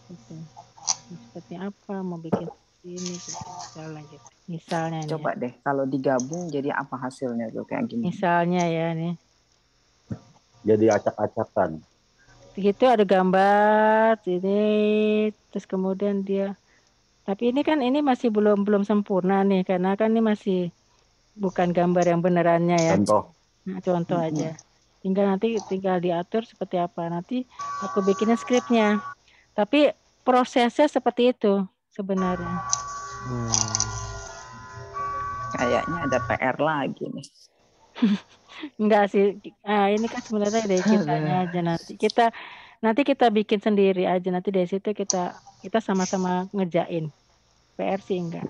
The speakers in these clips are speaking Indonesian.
Gitu. Seperti apa mau bikin ini gitu misalnya nih Coba deh kalau digabung jadi apa hasilnya tuh kayak gini. misalnya ya nih Jadi acak-acakan. gitu ada gambar ini terus kemudian dia tapi ini kan ini masih belum sempurna nih karena kan ini masih bukan gambar yang benerannya ya. Contoh. Nah, contoh aja. Tinggal diatur seperti apa. Nanti aku bikinin skripnya. Tapi prosesnya seperti itu sebenarnya. Kayaknya ada PR lagi nih. Enggak sih. Ini kan sebenarnya dari kitanya aja nanti kita bikin sendiri aja. Nanti dari situ kita sama-sama ngerjain. PR sih enggak.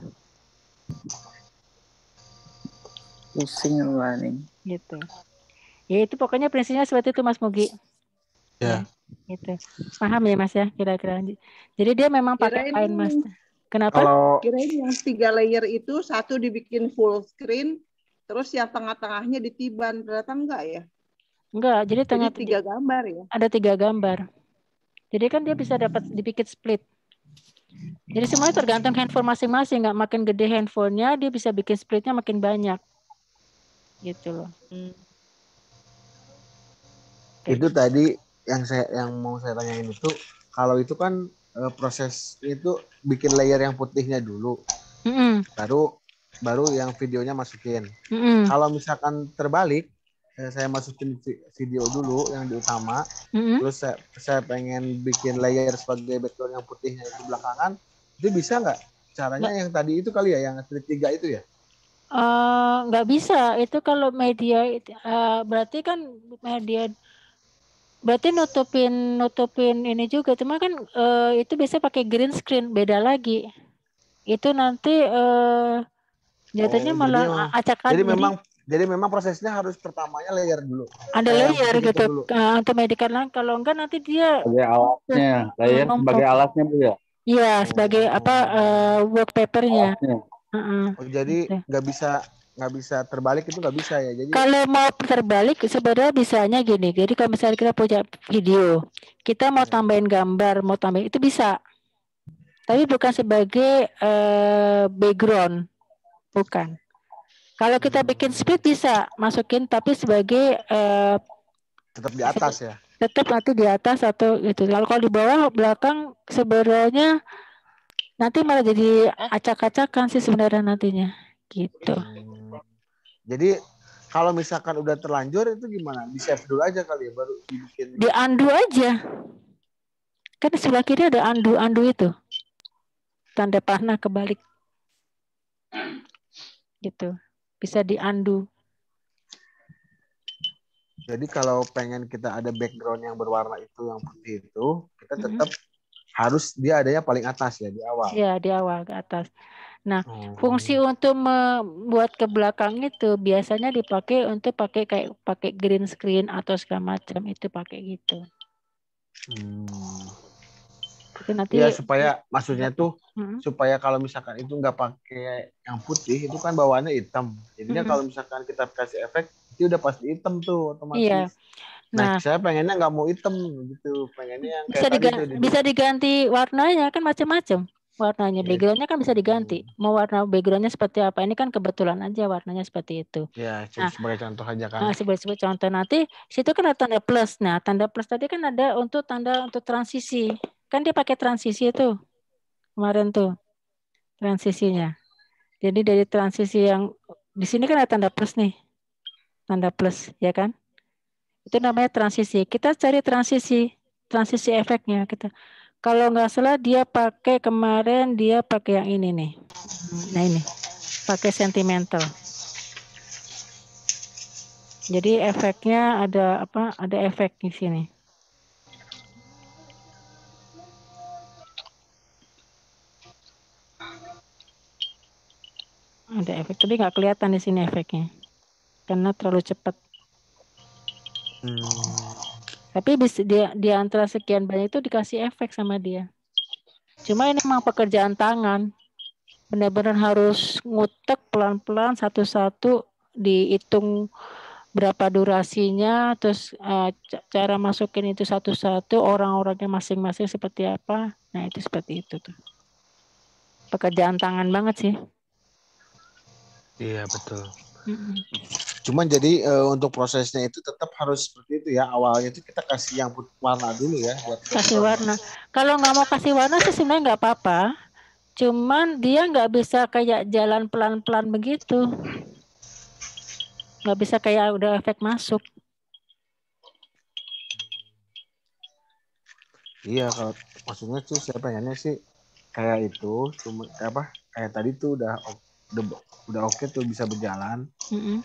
Pusing lah nih. Gitu. Ya itu pokoknya prinsipnya seperti itu Mas Mugi. Ya. Gitu. Paham ya Mas ya kira-kira. Jadi dia memang pakai kain Mas. Kenapa? Kalau Kirain yang 3 layer itu satu dibikin full screen, terus yang tengah-tengahnya ditiban. Ternyata enggak ya? Enggak, jadi Jadi 3 gambar ya? ada 3 gambar. Jadi kan dia bisa dapat dibikin split. Jadi semuanya tergantung handphone masing-masing. Nggak makin gede handphonenya, dia bisa bikin splitnya makin banyak. Gitu loh. Itu tadi yang mau saya tanyain itu, kalau itu kan proses itu bikin layer yang putihnya dulu, baru yang videonya masukin. Kalau misalkan terbalik, saya masukin video dulu yang di utama, terus saya pengen bikin layer sebagai background yang putihnya itu belakangan, itu bisa nggak? Caranya yang tadi itu kali ya, yang split 3 itu ya? Nggak bisa. Itu kalau media, berarti kan media berarti nutupin ini juga. Cuma kan itu biasa pakai green screen, beda lagi. Itu nanti jatuhnya malah acak-acak. Jadi memang prosesnya harus pertamanya layer dulu. Ada layer gitu. Untuk medical line kalau enggak nanti dia sebagai alatnya, layer sebagai alatnya Bu ya. Iya, sebagai work papernya. Jadi nggak bisa terbalik itu nggak bisa ya. Jadi kalau mau terbalik sebenarnya bisanya gini. Jadi kalau misalnya kita punya video, kita mau tambahin gambar, mau tambahin itu bisa. Tapi bukan sebagai background, bukan. Kalau kita bikin split bisa masukin, tapi sebagai tetap di atas ya. Tetap nanti di atas atau itu. Kalau di bawah belakang sebenarnya nanti malah jadi acak-acakan sih sebenarnya nantinya, gitu. Jadi kalau misalkan udah terlanjur itu gimana? Di save dulu aja kali ya baru dibikin. Di undo aja. Kan di sebelah kiri ada undo itu. Tanda panah kebalik. Gitu. Bisa di undo. Jadi kalau pengen kita ada background yang berwarna itu yang putih itu, kita tetap harus dia adanya paling atas ya di awal. Iya, di awal ke atas. Nah, fungsi untuk membuat ke belakang itu biasanya dipakai untuk pakai green screen atau segala macam itu pakai gitu. Itu nanti ya supaya maksudnya tuh supaya kalau misalkan itu nggak pakai yang putih itu kan bawaannya hitam. Jadinya kalau misalkan kita kasih efek itu udah pasti hitam tuh otomatis. Iya. Nah, saya pengennya nggak mau hitam gitu, pengennya yang kayak bisa diganti warnanya kan macam-macam. Warnanya backgroundnya kan bisa diganti. Mau warna backgroundnya seperti apa? Ini kan kebetulan aja warnanya seperti itu. Ya, sebagai contoh aja kan. Sebagai contoh nanti situ kan ada tanda plus. Nah, tanda plus tadi kan ada untuk tanda untuk transisi. Kan dia pakai transisi itu kemarin tuh transisinya. Jadi dari transisi yang di sini kan ada tanda plus nih, tanda plus ya kan? Itu namanya transisi. Kita cari transisi efeknya kita. Kalau nggak salah dia pakai kemarin dia pakai yang ini nih. Nah ini pakai sentimental. Jadi efeknya ada apa? Ada efek di sini. Ada efek, tapi nggak kelihatan di sini efeknya karena terlalu cepat. Tapi bisa di antara sekian banyak itu dikasih efek sama dia. Cuma ini memang pekerjaan tangan. Benar-benar harus ngutek pelan-pelan satu-satu dihitung berapa durasinya, terus cara masukin itu satu-satu, orang-orangnya masing-masing seperti apa. Nah, itu seperti itu tuh. Pekerjaan tangan banget sih. Iya, betul. Mm-mm. Cuman jadi untuk prosesnya itu tetap harus seperti itu ya. Awalnya itu kita kasih yang warna dulu ya buat Kasih background. warna. Kalau nggak mau kasih warna sih sebenarnya nggak apa-apa. Cuman dia nggak bisa kayak jalan pelan-pelan begitu. Nggak bisa kayak udah efek masuk. Iya, kalau maksudnya sih saya pengennya sih kayak itu, cuma kayak tadi tuh udah oke tuh bisa berjalan. Mm-mm.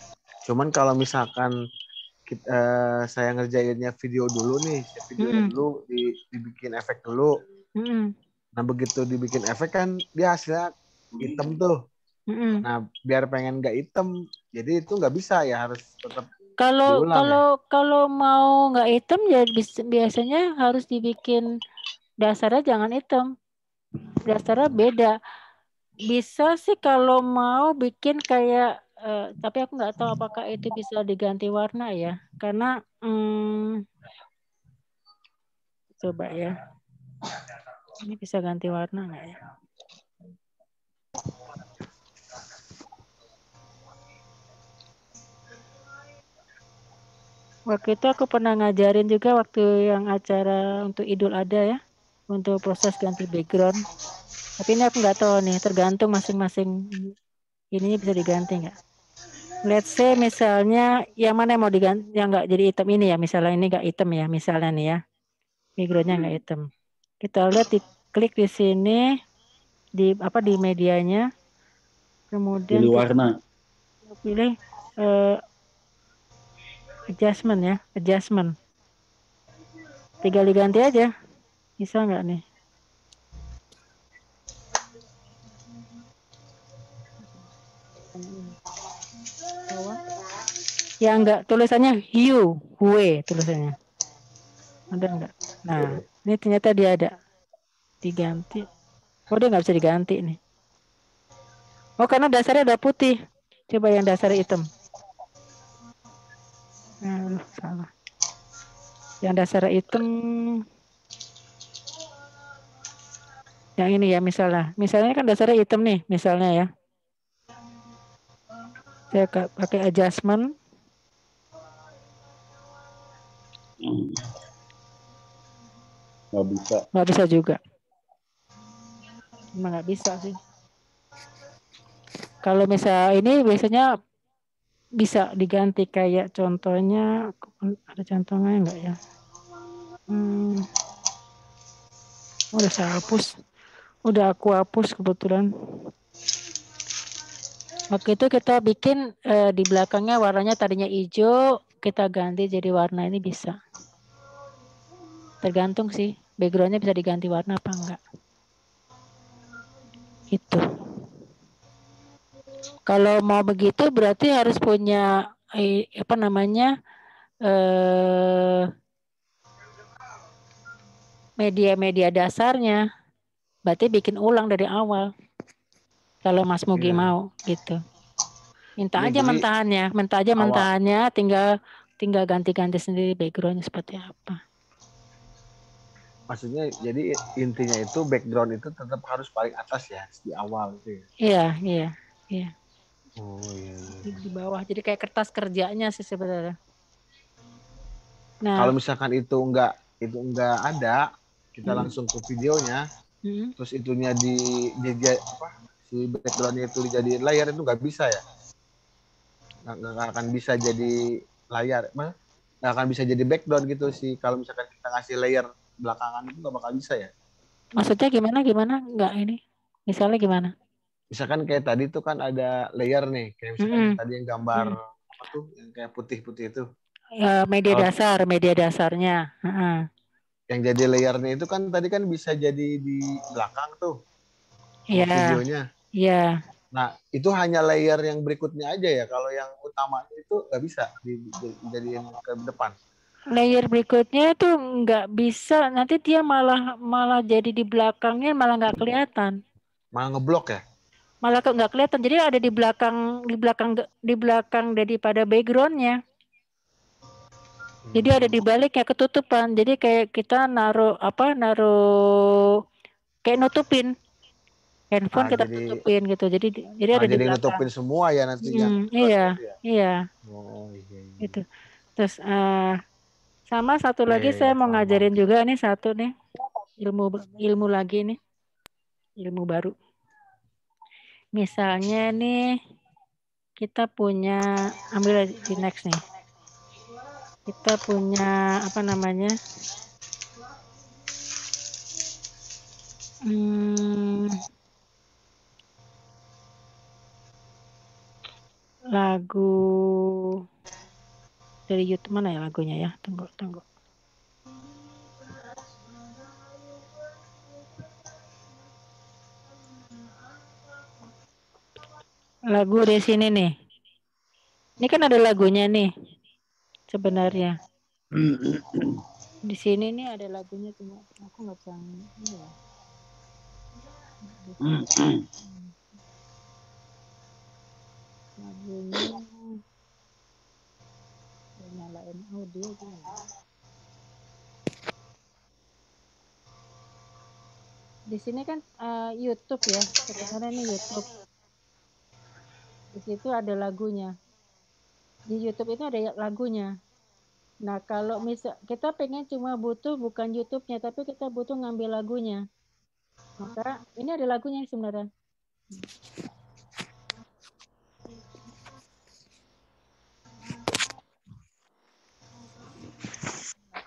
Cuman kalau misalkan saya ngerjainnya video dulu nih, videonya Mm-mm. dulu dibikin efek dulu. Mm-mm. Nah begitu dibikin efek kan dia hasilnya hitam tuh. Mm-mm. Nah biar pengen nggak hitam, jadi itu nggak bisa ya, harus tetap Kalau diulang ya. kalau mau nggak hitam ya biasanya harus dibikin dasarnya jangan hitam. Dasarnya beda. Bisa sih kalau mau bikin kayak tapi aku nggak tahu apakah itu bisa diganti warna ya. Karena coba ya. Ini bisa ganti warna nggak ya? Waktu itu aku pernah ngajarin juga waktu yang acara untuk Idul Adha ya, untuk proses ganti background. Tapi ini aku nggak tahu nih, tergantung masing-masing ininya bisa diganti nggak. Let's say misalnya yang mana yang mau diganti, yang nggak jadi hitam ini ya, misalnya ini nggak hitam ya, misalnya nih ya, backgroundnya nggak hitam. Kita lihat klik di sini di medianya, kemudian Pilih kita warna. pilih adjustment ya, adjustment. Tinggal diganti aja. Bisa nggak nih? Yang enggak tulisannya hue tulisannya. Ada enggak? Nah, ini ternyata dia ada. Diganti. Oh, dia nggak bisa diganti nih. Oh, karena dasarnya udah putih. Coba yang dasarnya hitam. Salah. Yang dasarnya hitam. Yang ini ya misalnya. Misalnya kan dasarnya hitam nih, misalnya ya. Saya pakai adjustment. Nggak bisa. Nggak bisa juga. Emang nggak bisa sih. Kalau misal ini biasanya bisa diganti kayak contohnya, ada contohnya enggak ya? Udah saya hapus. Udah aku hapus kebetulan. Waktu itu kita bikin di belakangnya warnanya tadinya hijau, kita ganti jadi warna ini bisa. Tergantung sih, backgroundnya bisa diganti warna apa enggak. Itu. Kalau mau begitu berarti harus punya media-media dasarnya. Berarti bikin ulang dari awal. Kalau Mas Mugi mau gitu. Minta aja mentahannya, tinggal ganti-ganti sendiri backgroundnya seperti apa. Maksudnya jadi intinya itu background itu tetap harus paling atas ya di awal itu ya. Iya. Oh iya. Di bawah. Jadi kayak kertas kerjanya sih sebenarnya. Nah, kalau misalkan itu enggak ada, kita langsung ke videonya, terus itunya si backgroundnya itu dijadiin layar, itu nggak bisa ya? Nggak akan bisa jadi layar, nggak akan bisa jadi background gitu sih. Kalau misalkan kita ngasih layer belakangan itu nggak bakal bisa ya? Maksudnya gimana? Nggak ini. Misalnya gimana? Misalkan kayak tadi tuh kan ada layer nih, kayak misalkan tadi yang gambar apa tuh, yang kayak putih-putih itu. Media dasarnya. Yang jadi layernya itu kan tadi kan bisa jadi di belakang tuh. Iya. Videonya. Iya. Nah, itu hanya layer yang berikutnya aja ya. Kalau yang utama itu nggak bisa dijadiin ke depan. Layer berikutnya itu nggak bisa. Nanti dia malah jadi di belakangnya malah nggak kelihatan. Malah ngeblok ya? Malah nggak kelihatan. Jadi ada di belakang daripada backgroundnya. Jadi ada di balik kayak ketutupan. Jadi kayak kita naruh kayak nutupin handphone kita Jadi tutupin gitu. Jadi ada di jadi belakang. nutupin semua ya nantinya. Iya, Ya? iya, Oh iya. itu. Terus sama satu Iya, lagi iya, saya mau paham. ngajarin juga nih satu nih ilmu lagi nih, ilmu baru. Misalnya nih kita punya, ambil di next nih. Kita punya apa namanya? Lagu dari YouTube mana ya lagunya ya? Tunggu. Lagu di sini nih. Ini kan ada lagunya nih. Sebenarnya. Di sini nih ada lagunya, cuma aku nggak bisa ini ya. Lagunya nyalain audio gimana? Di sini kan YouTube ya, sebenarnya ini YouTube. Di situ ada lagunya. Di YouTube itu ada lagunya. Nah, kalau misal kita pengen cuma butuh bukan YouTube-nya, tapi kita butuh ngambil lagunya. Maka ini ada lagunya sebenarnya.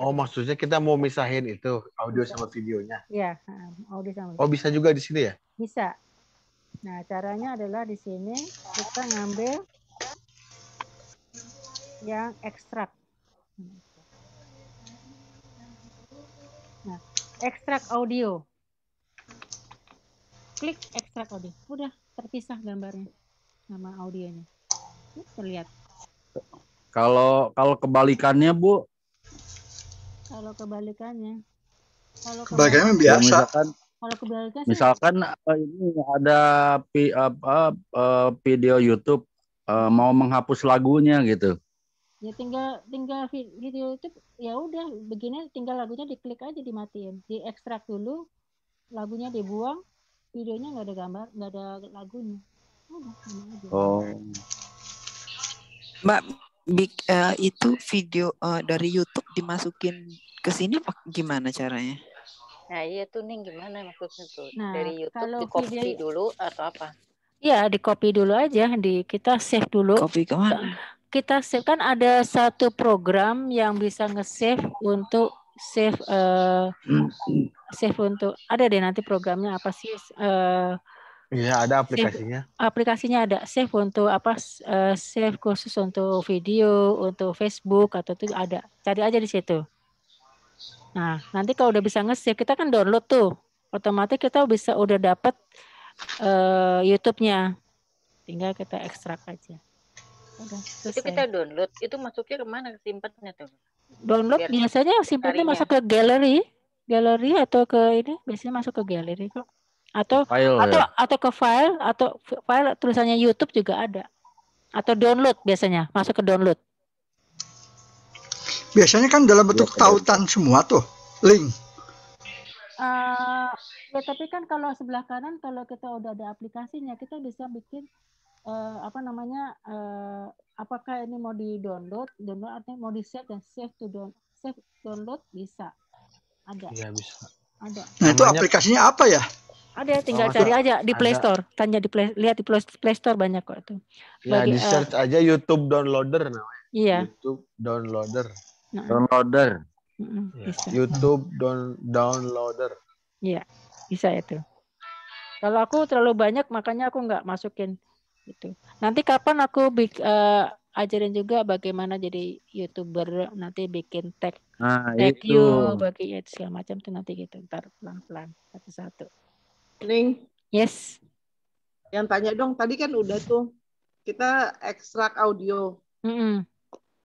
Oh, maksudnya kita mau misahin itu audio sama videonya. Iya, audio sama video. Oh, bisa juga di sini ya? Bisa. Nah, caranya adalah di sini kita ngambil yang ekstrak. Nah, ekstrak audio. Klik ekstrak audio. Udah terpisah gambarnya sama audionya. Terlihat. Kalau kebalikannya, Bu? Kalau kebalikannya biasa. Kalau kebalikannya Misalkan ini ada video YouTube mau menghapus lagunya gitu. ya tinggal video itu ya udah begini, tinggal lagunya diklik aja, dimatiin, diekstrak dulu, lagunya dibuang, videonya nggak ada gambar, nggak ada lagunya. Udah, aja. Oh. Mbak, itu video dari YouTube dimasukin ke sini gimana caranya? Nah iya tuh Ning, gimana maksudnya tuh? Nah, dari YouTube kalau di-copy dulu atau apa? Iya, di-copy dulu aja, kita save dulu. Copy kemana? Kita save, kan ada satu program yang bisa nge-save untuk save untuk, ada deh nanti programnya apa sih? Iya, ada aplikasinya. Aplikasinya ada, save untuk save khusus untuk video, untuk Facebook atau itu ada. Cari aja di situ. Nah, nanti kalau udah bisa nge-save, kita kan download tuh. Otomatis kita udah dapat YouTube-nya. Tinggal kita ekstrak aja. Udah, itu kita download, itu masuknya kemana simpannya tuh? Download biar biasanya simpannya masuk ke galeri atau ke ini, biasanya masuk ke galeri kok. Atau ke file, atau file tulisannya YouTube juga ada. Atau download, biasanya masuk ke download. Biasanya kan dalam bentuk tautan semua tuh, link. Ya tapi kan kalau sebelah kanan, kalau kita udah ada aplikasinya, kita bisa bikin apakah ini mau di download atau mau di save, dan save download bisa. Ada. Iya, bisa. Ada. Nah, itu aplikasinya apa ya? Ada, tinggal cari aja di Play Store. Tanya lihat di Play Store banyak kok itu. Ya, di search aja YouTube Downloader namanya. Iya. YouTube Downloader. Downloader. Bisa. YouTube Downloader. Iya, bisa itu. Kalau aku terlalu banyak, makanya aku nggak masukin itu. Nanti kapan aku ajarin juga bagaimana jadi YouTuber, nanti bikin tag you, bagi segala macam tuh nanti gitu. Ntar pelan-pelan satu-satu. Ning. Yes. Yang tanya dong, tadi kan udah tuh kita ekstrak audio.